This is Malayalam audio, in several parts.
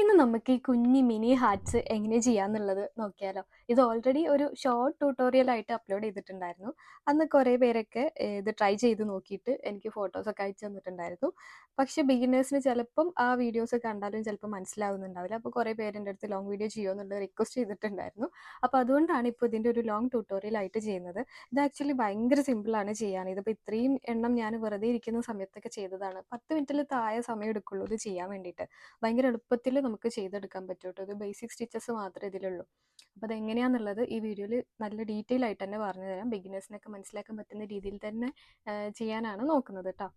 ഇന്ന് നമുക്ക് ഈ കുഞ്ഞി മിനി ഹാർട്സ് എങ്ങനെ ചെയ്യാന്നുള്ളത് നോക്കിയാലോ? ഇത് ഓൾറെഡി ഒരു ഷോർട്ട് ട്യൂട്ടോറിയൽ ആയിട്ട് അപ്ലോഡ് ചെയ്തിട്ടുണ്ടായിരുന്നു. അന്ന് കുറേ പേരൊക്കെ ഇത് ട്രൈ ചെയ്ത് നോക്കിയിട്ട് എനിക്ക് ഫോട്ടോസൊക്കെ അയച്ചു തന്നിട്ടുണ്ടായിരുന്നു. പക്ഷേ ബിഗിനേഴ്സിന് ചിലപ്പം ആ വീഡിയോസ് കണ്ടാലും ചിലപ്പോൾ മനസ്സിലാവുന്നുണ്ടാവില്ല. അപ്പോൾ കുറേ പേര് എൻ്റെ അടുത്ത് ലോങ് വീഡിയോ ചെയ്യുമോ എന്നുള്ളത് റിക്വസ്റ്റ് ചെയ്തിട്ടുണ്ടായിരുന്നു. അപ്പോൾ അതുകൊണ്ടാണ് ഇപ്പോൾ ഇതിൻ്റെ ഒരു ലോങ് ട്യൂട്ടോറിയൽ ആയിട്ട് ചെയ്യുന്നത്. ഇത് ആക്ച്വലി ഭയങ്കര സിമ്പിളാണ് ചെയ്യാൻ. ഇതിപ്പോൾ ഇത്രയും എണ്ണം ഞാൻ വെറുതെ ഇരിക്കുന്ന സമയത്തൊക്കെ ചെയ്തതാണ്. 10 മിനിറ്റിൽ താഴെ സമയം എടുക്കുള്ളൂ ഇത് ചെയ്യാൻ വേണ്ടിയിട്ട്. ഭയങ്കര എളുപ്പത്തിൽ നമുക്ക് ചെയ്തെടുക്കാൻ പറ്റും കേട്ടോ. ഇത് ബേസിക് സ്റ്റിച്ചസ് മാത്രമേ ഇതിലുള്ളൂ. അപ്പോൾ അതെങ്ങനെയാണെന്നുള്ളത് ഈ വീഡിയോയിൽ നല്ല ഡീറ്റെയിൽ ആയിട്ട് തന്നെ പറഞ്ഞു തരാം. ബിഗിനേഴ്സിനൊക്കെ മനസ്സിലാക്കാൻ പറ്റുന്ന രീതിയിൽ തന്നെ ചെയ്യാനാണ് നോക്കുന്നത് കേട്ടോ.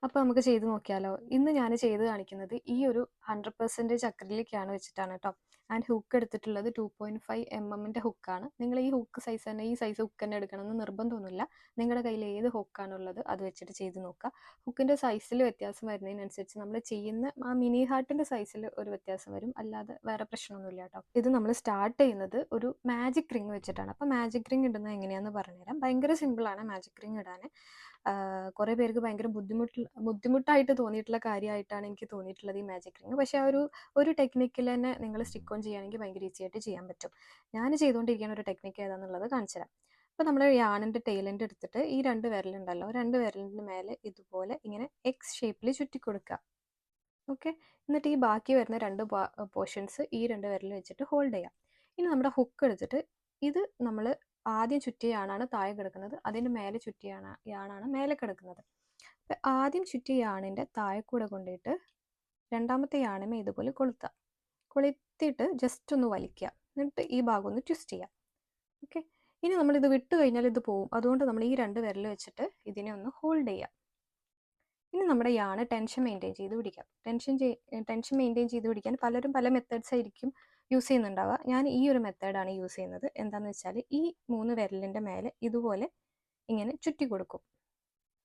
അപ്പോൾ നമുക്ക് ചെയ്ത് നോക്കിയാലോ? ഇന്ന് ഞാൻ ചെയ്ത് കാണിക്കുന്നത് ഈ ഒരു 100% അക്രിലിക്കാണ് വെച്ചിട്ടാണ് കേട്ടോ. ആൻഡ് ഹുക്ക് എടുത്തിട്ടുള്ളത് 2.5 mm ഹുക്കാണ്. നിങ്ങൾ ഈ ഹുക്ക് സൈസ് തന്നെ, ഈ സൈസ് ഹുക്ക് തന്നെ എടുക്കണമെന്ന് നിർബന്ധമൊന്നുമില്ല. നിങ്ങളുടെ കയ്യിൽ ഏത് ഹുക്കാണുള്ളത് അത് വെച്ചിട്ട് ചെയ്ത് നോക്കുക. ഹുക്കിൻ്റെ സൈസിൽ വ്യത്യാസം വരുന്നതിനനുസരിച്ച് നമ്മൾ ചെയ്യുന്ന ആ മിനി ഹാർട്ടിൻ്റെ സൈസിൽ ഒരു വ്യത്യാസം വരും. അല്ലാതെ വേറെ പ്രശ്നമൊന്നുമില്ല കേട്ടോ. ഇത് നമ്മൾ സ്റ്റാർട്ട് ചെയ്യുന്നത് ഒരു മാജിക് റിങ് വെച്ചിട്ടാണ്. അപ്പോൾ മാജിക് റിങ് ഇടുന്നത് എങ്ങനെയാണെന്ന് പറഞ്ഞുതരാം. ഭയങ്കര സിമ്പിളാണ് മാജിക് റിങ് ഇടാൻ. കുറേ പേർക്ക് ഭയങ്കര ബുദ്ധിമുട്ടായിട്ട് തോന്നിയിട്ടുള്ള കാര്യമായിട്ടാണ് എനിക്ക് തോന്നിയിട്ടുള്ളത് ഈ മാജിക് റിങ്. പക്ഷേ ആ ഒരു ടെക്നിക്കിൽ തന്നെ നിങ്ങൾ സ്റ്റിക്ക് ഓൺ ചെയ്യുകയാണെങ്കിൽ ഭയങ്കര ഈസി ആയിട്ട് ചെയ്യാൻ പറ്റും. ഞാൻ ചെയ്തുകൊണ്ടിരിക്കുന്ന ഒരു ടെക്നിക്ക് ഏതാണെന്നുള്ളത് കാണിച്ചു തരാം. അപ്പോൾ നമ്മൾ യാണിൻ്റെ ടെയിലെൻഡ് എടുത്തിട്ട് ഈ 2 വിരലുണ്ടല്ലോ, 2 വിരലിൻ്റെ മേലെ ഇതുപോലെ ഇങ്ങനെ എക്സ് ഷേപ്പിൽ ചുറ്റി കൊടുക്കുക. ഓക്കെ. എന്നിട്ട് ഈ ബാക്കി വരുന്ന 2 പോർഷൻസ് ഈ 2 വിരൽ വെച്ചിട്ട് ഹോൾഡ് ചെയ്യാം. ഇനി നമ്മുടെ ഹുക്ക് എടുത്തിട്ട് ഇത് നമ്മൾ ആദ്യം ചുറ്റിയ യാണാണ് താഴെ കിടക്കുന്നത്, അതിൻ്റെ മേലെ ചുറ്റിയ യാണാണ് മേലെ കിടക്കുന്നത്. അപ്പം ആദ്യം ചുറ്റിയ യാണിൻ്റെ താഴെ കൂടെ കൊണ്ടുപോയിട്ട് രണ്ടാമത്തെ യാണമേ ഇതുപോലെ കൊളുത്തിയിട്ട് ജസ്റ്റ് ഒന്ന് വലിക്കുക. എന്നിട്ട് ഈ ഭാഗം ഒന്ന് ട്വിസ്റ്റ് ചെയ്യാം. ഓക്കെ. ഇനി നമ്മളിത് വിട്ട് കഴിഞ്ഞാൽ ഇത് പോവും. അതുകൊണ്ട് നമ്മൾ ഈ 2 വിരൽ വെച്ചിട്ട് ഇതിനെ ഒന്ന് ഹോൾഡ് ചെയ്യാം. ഇനി നമ്മുടെ യാണ് ടെൻഷൻ മെയിൻറ്റെയിൻ ചെയ്ത് പിടിക്കാം. ടെൻഷൻ മെയിൻറ്റെയിൻ ചെയ്ത് പിടിക്കാൻ പലരും പല മെത്തേഡ്സ് ആയിരിക്കും യൂസ് ചെയ്യുന്നുണ്ടാവുക. ഞാൻ ഈ ഒരു മെത്തേഡാണ് യൂസ് ചെയ്യുന്നത്. എന്താണെന്ന് വെച്ചാൽ ഈ 3 വിരലിൻ്റെ മേലെ ഇതുപോലെ ഇങ്ങനെ ചുറ്റി കൊടുക്കും.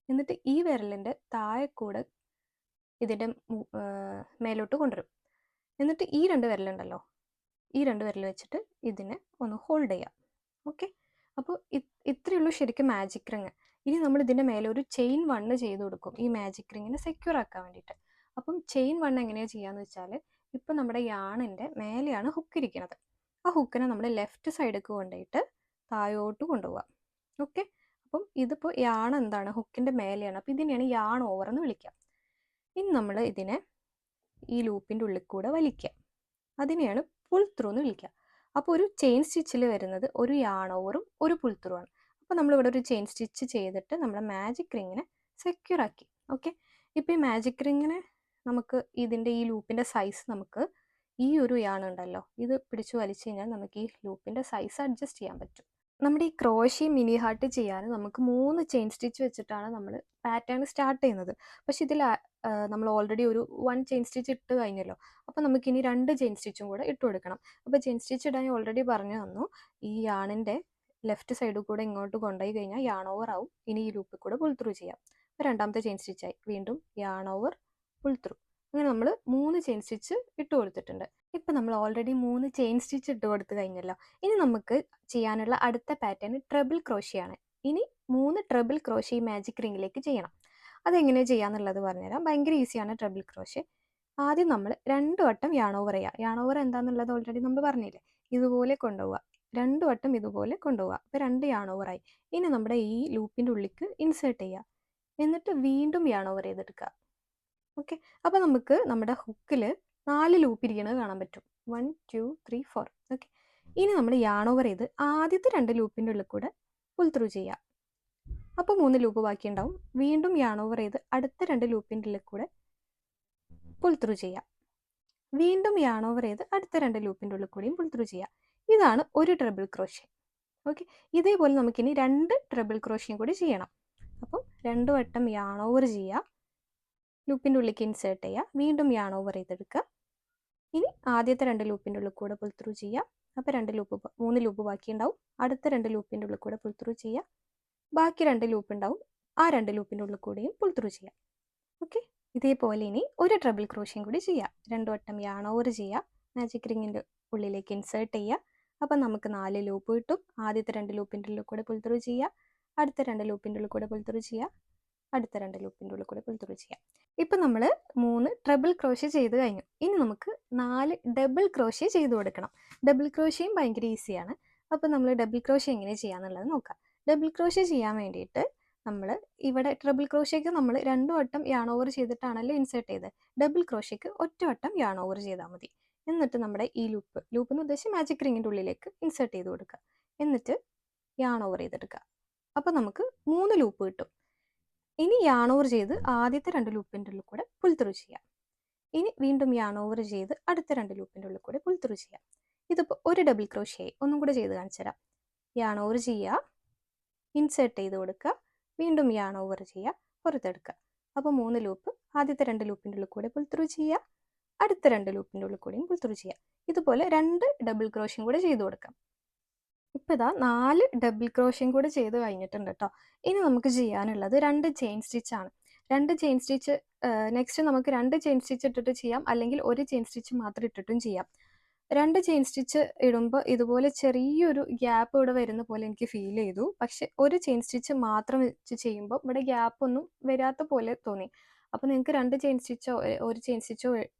എന്നിട്ട് ഈ വിരലിൻ്റെ താഴെ കൂടെ ഇതിൻ്റെ മേലോട്ട് കൊണ്ടുവരും. എന്നിട്ട് ഈ 2 വിരലുണ്ടല്ലോ, ഈ 2 വിരൽ വെച്ചിട്ട് ഇതിനെ ഒന്ന് ഹോൾഡ് ചെയ്യാം. ഓക്കെ. അപ്പോൾ ഇത്രയേ ഉള്ളൂ ശരിക്കും മാജിക് റിങ്. ഇനി നമ്മൾ ഇതിൻ്റെ മേലെ ഒരു ചെയിൻ 1 ചെയ്ത് കൊടുക്കും ഈ മാജിക് റിങ്ങിനെ സെക്യൂർ ആക്കാൻ വേണ്ടിയിട്ട്. അപ്പം ചെയിൻ 1 എങ്ങനെയാണ് ചെയ്യാന്ന് വെച്ചാൽ, ഇപ്പം നമ്മുടെ യാണിൻ്റെ മേലെയാണ് ഹുക്ക് ഇരിക്കുന്നത്. ആ ഹുക്കിനെ നമ്മൾ ലെഫ്റ്റ് സൈഡിലേക്ക് കൊണ്ടുപോയിട്ട് താഴോട്ട് കൊണ്ടുപോകാം. ഓക്കെ. അപ്പം ഇതിപ്പോൾ യാൺ എന്താണ്, ഹുക്കിൻ്റെ മേലെയാണ്. അപ്പോൾ ഇതിനെയാണ് യാൺ ഓവർ എന്ന് വിളിക്കുക. ഇനി നമ്മൾ ഇതിനെ ഈ ലൂപ്പിൻ്റെ ഉള്ളിൽ കൂടെ വലിക്കുക. അതിനെയാണ് പുൾ ത്രൂ എന്ന് വിളിക്കുക. അപ്പോൾ ഒരു ചെയിൻ സ്റ്റിച്ചിൽ വരുന്നത് ഒരു യാൺ ഓവറും ഒരു പുൾ ത്രൂ ആണ്. അപ്പോൾ നമ്മളിവിടെ ഒരു ചെയിൻ സ്റ്റിച്ച് ചെയ്തിട്ട് നമ്മുടെ മാജിക് റിങ്ങിനെ സെക്യൂർ ആക്കി. ഓക്കെ. ഇപ്പോൾ ഈ മാജിക് റിങ്ങിനെ നമുക്ക് ഇതിൻ്റെ ഈ ലൂപ്പിൻ്റെ സൈസ് നമുക്ക് ഈ ഒരു യാൺ ഉണ്ടല്ലോ, ഇത് പിടിച്ചു വലിച്ചു കഴിഞ്ഞാൽ നമുക്ക് ഈ ലൂപ്പിൻ്റെ സൈസ് അഡ്ജസ്റ്റ് ചെയ്യാൻ പറ്റും. നമ്മുടെ ഈ ക്രോഷി മിനി ഹാർട്ട് ചെയ്യാൻ നമുക്ക് 3 ചെയിൻ സ്റ്റിച്ച് വെച്ചിട്ടാണ് നമ്മൾ പാറ്റേൺ സ്റ്റാർട്ട് ചെയ്യുന്നത്. പക്ഷേ ഇതിൽ നമ്മൾ ഓൾറെഡി ഒരു 1 ചെയിൻ സ്റ്റിച്ച് ഇട്ട് കഴിഞ്ഞല്ലോ. അപ്പോൾ നമുക്കിനി 2 ചെയിൻ സ്റ്റിച്ചും കൂടെ ഇട്ട് കൊടുക്കണം. അപ്പോൾ ചെയിൻ സ്റ്റിച്ച് ഇടാൻ ഓൾറെഡി പറഞ്ഞു തന്നു. ഈ യാണിൻ്റെ ലെഫ്റ്റ് സൈഡിൽ കൂടെ ഇങ്ങോട്ട് കൊണ്ടുപോയി കഴിഞ്ഞാൽ യാൺ ഓവർ ആവും. ഇനി ഈ ലൂപ്പിൽ കൂടെ പുൾ ത്രൂ ചെയ്യാം. അപ്പോൾ രണ്ടാമത്തെ ചെയിൻ സ്റ്റിച്ചായി. വീണ്ടും യാൺ ഓവർ, പുൾ ത്രൂ. അങ്ങനെ നമ്മൾ 3 ചെയിൻ സ്റ്റിച്ച് ഇട്ട് കൊടുത്തിട്ടുണ്ട്. ഇപ്പം നമ്മൾ ഓൾറെഡി 3 ചെയിൻ സ്റ്റിച്ച് ഇട്ട് കൊടുത്തു കഴിഞ്ഞല്ലോ. ഇനി നമുക്ക് ചെയ്യാനുള്ള അടുത്ത പാറ്റേൺ ട്രബിൾ ക്രോഷിയാണ്. ഇനി 3 ട്രബിൾ ക്രോഷി മാജിക് റിങ്ങിലേക്ക് ചെയ്യണം. അതെങ്ങനെ ചെയ്യാന്നുള്ളത് പറഞ്ഞുതരാം. ഭയങ്കര ഈസിയാണ് ട്രബിൾ ക്രോഷ്. ആദ്യം നമ്മൾ 2 വട്ടം യാൺ ഓവർ ചെയ്യുക. യാൺ ഓവർ എന്താണെന്നുള്ളത് ഓൾറെഡി നമ്മൾ പറഞ്ഞില്ലേ. ഇതുപോലെ കൊണ്ടുപോവുക. 2 വട്ടം ഇതുപോലെ കൊണ്ടുപോവുക. അപ്പോൾ 2 യാൺ ഓവറായി. ഇനി നമ്മുടെ ഈ ലൂപ്പിൻ്റെ ഉള്ളിലേക്ക് ഇൻസേർട്ട് ചെയ്യുക. എന്നിട്ട് വീണ്ടും യാൺ ഓവർ ചെയ്തെടുക്കുക. ഓക്കെ. അപ്പോൾ നമുക്ക് നമ്മുടെ ഹുക്കിൽ 4 ലൂപ്പ് ഇരിക്കുന്നത് കാണാൻ പറ്റും. 1 2 3 4. ഓക്കെ. ഇനി നമ്മൾ യാൺ ഓവർ ചെയ്ത് ആദ്യത്തെ 2 ലൂപ്പിൻ്റെ ഉള്ളിൽ കൂടെ പുൾ ത്രൂ ചെയ്യുക. അപ്പോൾ 3 ലൂപ്പ് ബാക്കിയുണ്ടാവും. വീണ്ടും യാൺ ഓവർ ചെയ്ത് അടുത്ത 2 ലൂപ്പിൻ്റെ ഉള്ളിൽ കൂടെ പുൾ ത്രൂ ചെയ്യുക. വീണ്ടും യാൺ ഓവർ ചെയ്ത് അടുത്ത 2 ലൂപ്പിൻ്റെ ഉള്ളിൽ കൂടിയും പുൾ ത്രൂ ചെയ്യുക. ഇതാണ് ഒരു ട്രബിൾ ക്രോഷ്യ. ഓക്കെ. ഇതേപോലെ നമുക്കിനി 2 ട്രബിൾ ക്രോഷ്യയും കൂടി ചെയ്യണം. അപ്പം 2 വട്ടം യാൺ ഓവർ ചെയ്യുക, ലൂപ്പിൻ്റെ ഉള്ളിലേക്ക് ഇൻസേർട്ട് ചെയ്യുക, വീണ്ടും യാൺ ഓവർ ചെയ്തെടുക്കുക. ഇനി ആദ്യത്തെ 2 ലൂപ്പിൻ്റെ ഉള്ളിൽ കൂടെ പുൾ ത്രൂ ചെയ്യുക. അപ്പോൾ 3 ലൂപ്പ് ബാക്കിയുണ്ടാവും. അടുത്ത 2 ലൂപ്പിൻ്റെ ഉള്ളിൽ കൂടെ പുൾ ത്രൂ ചെയ്യുക. ബാക്കി 2 ലൂപ്പ് ഉണ്ടാവും. ആ 2 ലൂപ്പിൻ്റെ ഉള്ളിൽ കൂടെയും പുൾ ത്രൂ ചെയ്യുക. ഓക്കെ. ഇതേപോലെ ഇനി ഒരു ട്രബിൾ ക്രോഷ്യയും കൂടി ചെയ്യുക. 2 വട്ടം യാൺ ഓവർ ചെയ്യുക, മാജിക് റിങ്ങിൻ്റെ ഉള്ളിലേക്ക് ഇൻസേർട്ട് ചെയ്യുക. അപ്പം നമുക്ക് 4 ലൂപ്പ് കിട്ടും. ആദ്യത്തെ 2 ലൂപ്പിൻ്റെ ഉള്ളിൽ കൂടെ പുൾ ത്രൂ ചെയ്യുക, അടുത്ത 2 ലൂപ്പിൻ്റെ ഉള്ളിൽ കൂടെ പുൾ ത്രൂ ചെയ്യുക, അടുത്ത 2 ലൂപ്പിൻ്റെ ഉള്ളിൽ കൂടെ പുൾ ത്രൂ ചെയ്യാം. ഇപ്പം നമ്മൾ 3 ട്രിപ്പിൾ ക്രോഷ്യ ചെയ്ത് കഴിഞ്ഞു. ഇനി നമുക്ക് 4 ഡബിൾ ക്രോഷ്യ ചെയ്ത് കൊടുക്കണം. ഡബിൾ ക്രോഷ്യയും ഭയങ്കര ഈസിയാണ്. അപ്പോൾ നമ്മൾ ഡബിൾ ക്രോഷ്യ എങ്ങനെ ചെയ്യാന്നുള്ളത് നോക്കാം. ഡബിൾ ക്രോഷ്യ ചെയ്യാൻ വേണ്ടിയിട്ട് നമ്മൾ ഇവിടെ ട്രിപ്പിൾ ക്രോഷ്യക്ക് നമ്മൾ 2 വട്ടം യാൺ ഓവർ ചെയ്തിട്ടാണല്ലോ ഇൻസേർട്ട് ചെയ്തത്. ഡബിൾ ക്രോഷ്യക്ക് ഒറ്റ വട്ടം യാൺ ഓവർ ചെയ്താൽ മതി. എന്നിട്ട് നമ്മുടെ ഈ ലൂപ്പ് എന്ന് ഉദ്ദേശിച്ച് മാജിക് റിങ്ങിൻ്റെ ഉള്ളിലേക്ക് ഇൻസേർട്ട് ചെയ്ത് കൊടുക്കുക. എന്നിട്ട് യാൺ ഓവർ ചെയ്തെടുക്കുക. അപ്പോൾ നമുക്ക് 3 ലൂപ്പ് കിട്ടും. ഇനി യാൺ ഓവർ ചെയ്ത് ആദ്യത്തെ 2 ലൂപ്പിൻ്റെ ഉള്ളിൽ കൂടെ പുൾ ത്രൂ ചെയ്യാം. ഇനി വീണ്ടും യാൺ ഓവർ ചെയ്ത് അടുത്ത 2 ലൂപ്പിൻ്റെ ഉള്ളിൽ കൂടെ പുൾ ത്രൂ ചെയ്യാം. ഇതിപ്പോൾ ഒരു ഡബിൾ ക്രോഷ്യായി. ഒന്നും കൂടെ ചെയ്ത് കാണിച്ചു തരാം. യാൺ ഓവർ ചെയ്യുക, ഇൻസേർട്ട് ചെയ്ത് കൊടുക്കുക, വീണ്ടും യാൺ ഓവർ ചെയ്യുക, പുറത്തെടുക്കുക. അപ്പോൾ 3 ലൂപ്പ്. ആദ്യത്തെ 2 ലൂപ്പിൻ്റെ ഉള്ളിൽ കൂടെ പുൾ ത്രൂ ചെയ്യുക, അടുത്ത 2 ലൂപ്പിൻ്റെ ഉള്ളിൽ കൂടെയും പുൾ ത്രൂ ചെയ്യുക. ഇതുപോലെ 2 ഡബിൾ ക്രോഷ്യം കൂടെ ചെയ്ത് കൊടുക്കാം. ഇപ്പോൾ ഇതാ 4 ഡബിൾ ക്രോഷ്യം കൂടെ ചെയ്ത് കഴിഞ്ഞിട്ടുണ്ട് കേട്ടോ. ഇനി നമുക്ക് ചെയ്യാനുള്ളത് 2 ചെയിൻ സ്റ്റിച്ചാണ്. 2 ചെയിൻ സ്റ്റിച്ച് നെക്സ്റ്റ് നമുക്ക് 2 ചെയിൻ സ്റ്റിച്ച് ഇട്ടിട്ട് ചെയ്യാം, അല്ലെങ്കിൽ ഒരു ചെയിൻ സ്റ്റിച്ച് മാത്രം ഇട്ടിട്ടും ചെയ്യാം. 2 ചെയിൻ സ്റ്റിച്ച് ഇടുമ്പോൾ ഇതുപോലെ ചെറിയൊരു ഗ്യാപ്പ് ഇവിടെ വരുന്ന പോലെ എനിക്ക് ഫീൽ ചെയ്തു. പക്ഷെ ഒരു ചെയിൻ സ്റ്റിച്ച് മാത്രം വെച്ച് ചെയ്യുമ്പോൾ ഇവിടെ ഗ്യാപ്പ് ഒന്നും വരാത്ത പോലെ തോന്നി. അപ്പോൾ നിങ്ങൾക്ക് 2 ചെയിൻ സ്റ്റിച്ചോ ഒരു ചെയിൻ സ്റ്റിച്ചോ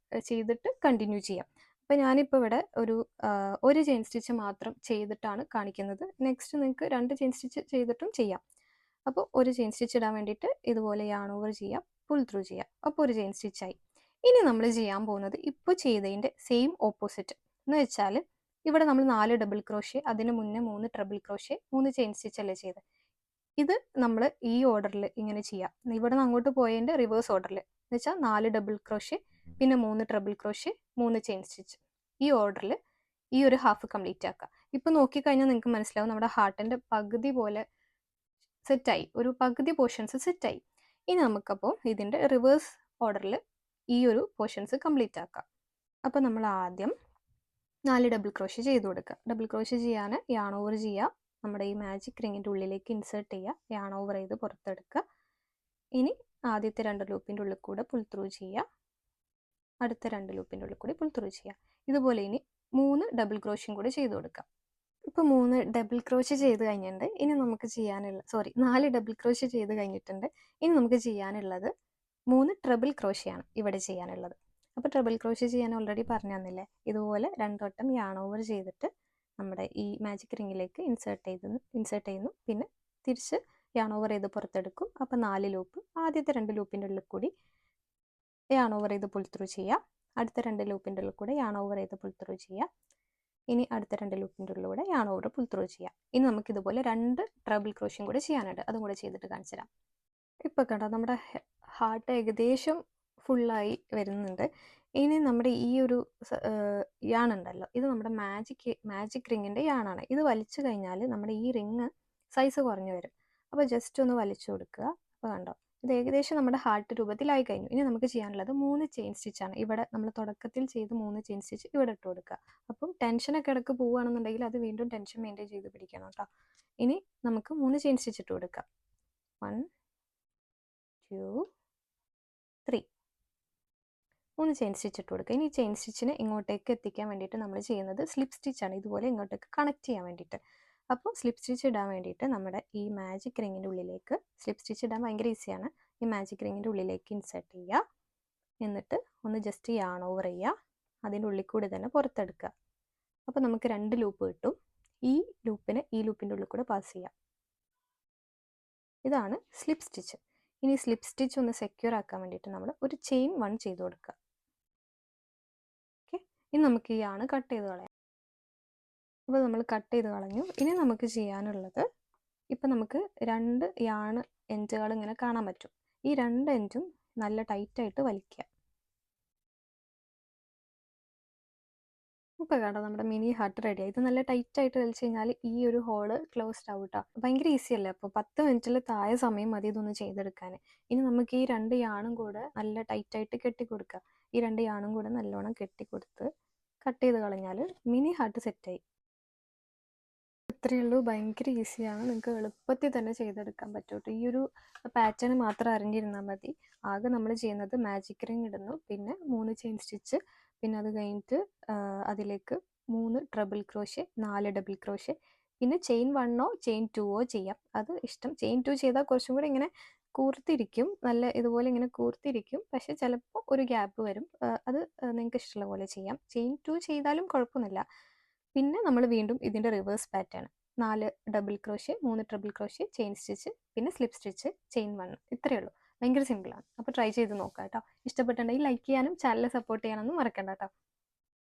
ചെയ്തിട്ട് കണ്ടിന്യൂ ചെയ്യാം. അപ്പോൾ ഞാനിപ്പോൾ ഇവിടെ ഒരു ചെയിൻ സ്റ്റിച്ച് മാത്രം ചെയ്തിട്ടാണ് കാണിക്കുന്നത്. നെക്സ്റ്റ് നിങ്ങൾക്ക് 2 ചെയിൻ സ്റ്റിച്ച് ചെയ്തിട്ടും ചെയ്യാം. അപ്പോൾ ഒരു ചെയിൻ സ്റ്റിച്ച് ഇടാൻ വേണ്ടിയിട്ട് ഇതുപോലെ യാൺ ഓവർ ചെയ്യാം, പുൾ ത്രൂ ചെയ്യാം. അപ്പോൾ ഒരു ചെയിൻ സ്റ്റിച്ചായി. ഇനി നമ്മൾ ചെയ്യാൻ പോകുന്നത് ഇപ്പോൾ ചെയ്തതിൻ്റെ സെയിം ഓപ്പോസിറ്റ് എന്ന് വെച്ചാൽ ഇവിടെ നമ്മൾ 4 ഡബിൾ ക്രോഷ്യ, അതിന് മുന്നേ 3 ട്രിപ്പിൾ ക്രോഷ്യ, 3 ചെയിൻ സ്റ്റിച്ച് അല്ലേ ചെയ്ത്. ഇത് നമ്മൾ ഈ ഓർഡറിൽ ഇങ്ങനെ ചെയ്യാം. ഇവിടെ നിന്ന് അങ്ങോട്ട് പോയതിൻ്റെ റിവേഴ്സ് ഓർഡറിൽ എന്ന് വെച്ചാൽ 4 ഡബിൾ ക്രോഷ്യ, പിന്നെ 3 ട്രിപ്പിൾ ക്രോഷ്യ, 3 ചെയിൻ സ്റ്റിച്ച്. ഈ ഓർഡറിൽ ഈ ഒരു ഹാഫ് കംപ്ലീറ്റ് ആക്കുക. ഇപ്പോൾ നോക്കിക്കഴിഞ്ഞാൽ നിങ്ങൾക്ക് മനസ്സിലാവും നമ്മുടെ ഹാർട്ടിൻ്റെ പകുതി പോലെ സെറ്റായി, ഒരു പകുതി പോർഷൻസ് സെറ്റായി. ഇനി നമുക്കപ്പോൾ ഇതിൻ്റെ റിവേഴ്സ് ഓർഡറിൽ ഈ ഒരു പോർഷൻസ് കംപ്ലീറ്റ് ആക്കാം. അപ്പോൾ നമ്മൾ ആദ്യം 4 ഡബിൾ ക്രോഷ്യ ചെയ്ത് കൊടുക്കുക. ഡബിൾ ക്രോഷ്യ ചെയ്യാൻ യാൺ ഓവർ ചെയ്യുക, നമ്മുടെ ഈ മാജിക് റിങ്ങിൻ്റെ ഉള്ളിലേക്ക് ഇൻസേർട്ട് ചെയ്യുക, യാൺ ഓവർ ചെയ്ത് പുറത്തെടുക്കുക. ഇനി ആദ്യത്തെ 2 ലൂപ്പിൻ്റെ ഉള്ളിൽ കൂടെ പുൾ ത്രൂ ചെയ്യുക, അടുത്ത 2 ലൂപ്പിൻ്റെ ഉള്ളിൽ കൂടി പുൾ ത്രൂ ചെയ്യുക. ഇതുപോലെ ഇനി 3 ഡബിൾ ക്രോഷ്യം കൂടി ചെയ്ത് കൊടുക്കാം. ഇപ്പോൾ 3 ഡബിൾ ക്രോഷ്യ ചെയ്ത് കഴിഞ്ഞിട്ടുണ്ട്. ഇനി നമുക്ക് 4 ഡബിൾ ക്രോഷ്യ ചെയ്ത് കഴിഞ്ഞിട്ടുണ്ട്. ഇനി നമുക്ക് ചെയ്യാനുള്ളത് 3 ട്രിപ്പിൾ ക്രോഷ്യയാണ് ഇവിടെ ചെയ്യാനുള്ളത്. അപ്പോൾ ട്രിപ്പിൾ ക്രോഷ്യ ചെയ്യാൻ ഓൾറെഡി പറഞ്ഞു തന്നില്ലേ. ഇതുപോലെ 2 വട്ടം യാൺ ഓവർ ചെയ്തിട്ട് നമ്മുടെ ഈ മാജിക് റിങ്ങിലേക്ക് ഇൻസേർട്ട് ചെയ്യുന്നു, പിന്നെ തിരിച്ച് യാൺ ഓവർ ചെയ്ത് പുറത്തെടുക്കും. അപ്പോൾ 4 ലൂപ്പ്. ആദ്യത്തെ 2 ലൂപ്പിൻ്റെ ഉള്ളിൽ കൂടി യാൺ ഓവർ ചെയ്ത് പുൾ ത്രൂ ചെയ്യുക, അടുത്ത 2 ലൂപ്പിൻ്റെ ഉള്ളിൽ കൂടെ യാൺ ഓവർ ചെയ്ത് പുൾ ത്രൂ ചെയ്യുക, ഇനി അടുത്ത 2 ലൂപ്പിൻ്റെ ഉള്ളിലൂടെ യാൺ ഓവർ പുൾ ത്രൂ ചെയ്യുക. ഇനി നമുക്കിതുപോലെ 2 ട്രിപ്പിൾ ക്രോഷ്യം കൂടെ ചെയ്യാനുണ്ട്. അതും കൂടെ ചെയ്തിട്ട് കാണിച്ചു തരാം. ഇപ്പോൾ കണ്ടോ നമ്മുടെ ഹാർട്ട് ഏകദേശം ഫുള്ളായി വരുന്നുണ്ട്. ഇനി നമ്മുടെ ഈ ഒരു യാണുണ്ടല്ലോ, ഇത് നമ്മുടെ മാജിക് റിങ്ങിൻ്റെ യാണാണ്. ഇത് വലിച്ചു കഴിഞ്ഞാൽ നമ്മുടെ ഈ റിങ് സൈസ് കുറഞ്ഞു വരും. അപ്പോൾ ജസ്റ്റ് ഒന്ന് വലിച്ചു കൊടുക്കുക. അപ്പോൾ കണ്ടോ, ഇത് ഏകദേശം നമ്മുടെ ഹാർട്ട് രൂപത്തിലായി കഴിഞ്ഞു. ഇനി നമുക്ക് ചെയ്യാനുള്ളത് 3 ചെയിൻ സ്റ്റിച്ചാണ്. ഇവിടെ നമ്മൾ തുടക്കത്തിൽ ചെയ്ത് 3 ചെയിൻ സ്റ്റിച്ച് ഇവിടെ ഇട്ട് കൊടുക്കുക. അപ്പം ടെൻഷനൊക്കെ ഇടയ്ക്ക് പോവുകയാണെന്നുണ്ടെങ്കിൽ അത് വീണ്ടും ടെൻഷൻ മെയിൻറ്റെയിൻ ചെയ്ത് പിടിക്കണം കേട്ടോ. ഇനി നമുക്ക് 3 ചെയിൻ സ്റ്റിച്ച് ഇട്ട് കൊടുക്കാം. 1 2 3 3 ചെയിൻ സ്റ്റിച്ച് ഇട്ട് കൊടുക്കുക. ഇനി ചെയിൻ സ്റ്റിച്ചിനെ ഇങ്ങോട്ടേക്ക് എത്തിക്കാൻ വേണ്ടിയിട്ട് നമ്മൾ ചെയ്യുന്നത് സ്ലിപ്പ് സ്റ്റിച്ചാണ്, ഇതുപോലെ ഇങ്ങോട്ടേക്ക് കണക്ട് ചെയ്യാൻ വേണ്ടിയിട്ട്. അപ്പോൾ സ്ലിപ്പ് സ്റ്റിച്ച് ഇടാൻ വേണ്ടിയിട്ട് നമ്മുടെ ഈ മാജിക് റിങ്ങിൻ്റെ ഉള്ളിലേക്ക് സ്ലിപ്പ് സ്റ്റിച്ച് ഇടാൻ ഭയങ്കര ഈസിയാണ്. ഈ മാജിക് റിങ്ങിൻ്റെ ഉള്ളിലേക്ക് ഇൻസേർട്ട് ചെയ്യുക, എന്നിട്ട് ഒന്ന് ജസ്റ്റ് യാൺ ഓവർ ചെയ്യുക, അതിൻ്റെ ഉള്ളിൽ കൂടി തന്നെ പുറത്തെടുക്കുക. അപ്പോൾ നമുക്ക് 2 ലൂപ്പ് കിട്ടും. ഈ ലൂപ്പിനെ ഈ ലൂപ്പിൻ്റെ ഉള്ളിൽ കൂടെ പാസ് ചെയ്യാം. ഇതാണ് സ്ലിപ്പ് സ്റ്റിച്ച്. ഇനി സ്ലിപ്പ് സ്റ്റിച്ച് ഒന്ന് സെക്യൂർ ആക്കാൻ വേണ്ടിയിട്ട് നമ്മൾ ഒരു ചെയിൻ 1 ചെയ്ത് കൊടുക്കുക. ഓക്കെ, ഇനി നമുക്ക് ഈ യാണ് കട്ട് ചെയ്ത് കളയാം. അപ്പോൾ നമ്മൾ കട്ട് ചെയ്ത് കളഞ്ഞു. ഇനി നമുക്ക് ചെയ്യാനുള്ളത്, ഇപ്പം നമുക്ക് 2 യാണ് എൻഡുകൾ ഇങ്ങനെ കാണാൻ പറ്റും. ഈ 2 എൻഡും നല്ല ടൈറ്റായിട്ട് വലിക്കുക. ഇപ്പോൾ കേട്ടോ നമ്മുടെ മിനി ഹാർട്ട് റെഡിയായി. ഇത് നല്ല ടൈറ്റായിട്ട് വലിച്ചു കഴിഞ്ഞാൽ ഈ ഒരു ഹോള് ക്ലോസ്ഡ് ആവും കേട്ടോ. ഭയങ്കര ഈസി അല്ലേ. അപ്പോൾ 10 മിനിറ്റിൽ താഴെ സമയം മതി ഇതൊന്ന് ചെയ്തെടുക്കാൻ. ഇനി നമുക്ക് ഈ 2 യാണും കൂടെ നല്ല ടൈറ്റായിട്ട് കെട്ടിക്കൊടുക്കുക. ഈ 2 യാണും കൂടെ നല്ലോണം കെട്ടിക്കൊടുത്ത് കട്ട് ചെയ്ത് കളഞ്ഞാൽ മിനി ഹാർട്ട് സെറ്റായി. ഇത്രയേ ഉള്ളൂ. ഭയങ്കര ഈസിയാണ്, നിങ്ങൾക്ക് എളുപ്പത്തിൽ തന്നെ ചെയ്തെടുക്കാൻ പറ്റും കേട്ടോ. ഈ ഒരു പാറ്റേൺ മാത്രം അറിഞ്ഞിരുന്നാൽ മതി. ആകെ നമ്മൾ ചെയ്യുന്നത് മാജിക് റിങ് ഇടുന്നു, പിന്നെ 3 ചെയിൻ സ്റ്റിച്ച്, പിന്നെ അത് കഴിഞ്ഞിട്ട് അതിലേക്ക് 3 ട്രിപ്പിൾ ക്രോഷ്യ, 4 ഡബിൾ ക്രോഷ്യ, പിന്നെ ചെയിൻ 1ഓ ചെയിൻ 2ഓ ചെയ്യാം, അത് ഇഷ്ടം. ചെയിൻ 2 ചെയ്താൽ കുറച്ചും കൂടി ഇങ്ങനെ കൂർത്തിരിക്കും. നല്ല ഇതുപോലെ ഇങ്ങനെ കൂർത്തിരിക്കും. പക്ഷേ ചിലപ്പോൾ ഒരു ഗ്യാപ്പ് വരും. അത് നിങ്ങൾക്ക് ഇഷ്ടമുള്ള പോലെ ചെയ്യാം. ചെയിൻ 2 ചെയ്താലും കുഴപ്പമൊന്നുമില്ല. പിന്നെ നമ്മൾ വീണ്ടും ഇതിൻ്റെ reverse pattern 4 double crochet, 3 triple crochet, chain stitch, പിന്നെ സ്ലിപ്പ് സ്റ്റിച്ച്, ചെയിൻ 1. ഇത്രയേ ഉള്ളൂ. ഭയങ്കര സിമ്പിളാണ്. അപ്പോൾ ട്രൈ ചെയ്ത് നോക്കാം കേട്ടോ. ഇഷ്ടപ്പെട്ടിട്ടുണ്ടെങ്കിൽ ലൈക്ക് ചെയ്യാനും ചാനൽ സപ്പോർട്ട് ചെയ്യാനൊന്നും മറക്കണ്ട കേട്ടോ.